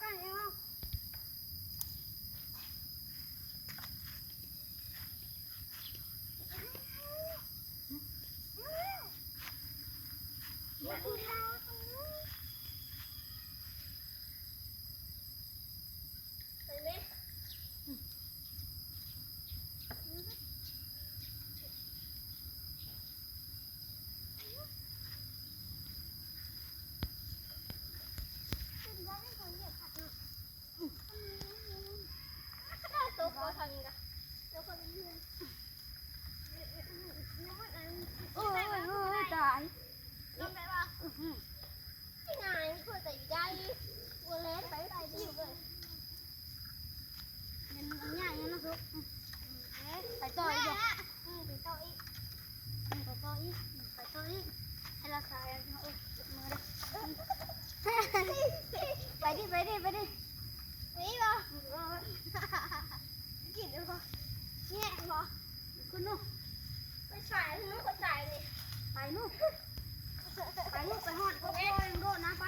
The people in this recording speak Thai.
ก่อนเร็วตายลงได้ป่ะไม่ง่ายเพื่อแต่ใจวัวเล็กไปได้ดีเลยมันง่ายนะทุกไปต่ออีกไปต่ออีกไปต่ออีกไปต่ออีกให้เราสายมือเลยไปดิไปดิไปดินี่ป่ะกินได้ป่ะเนี่ยป่ะคุณนู่ไปใส่นู่นไปใส่เลยไปนู่นไปนู่นไปหอดก็โดนนะไป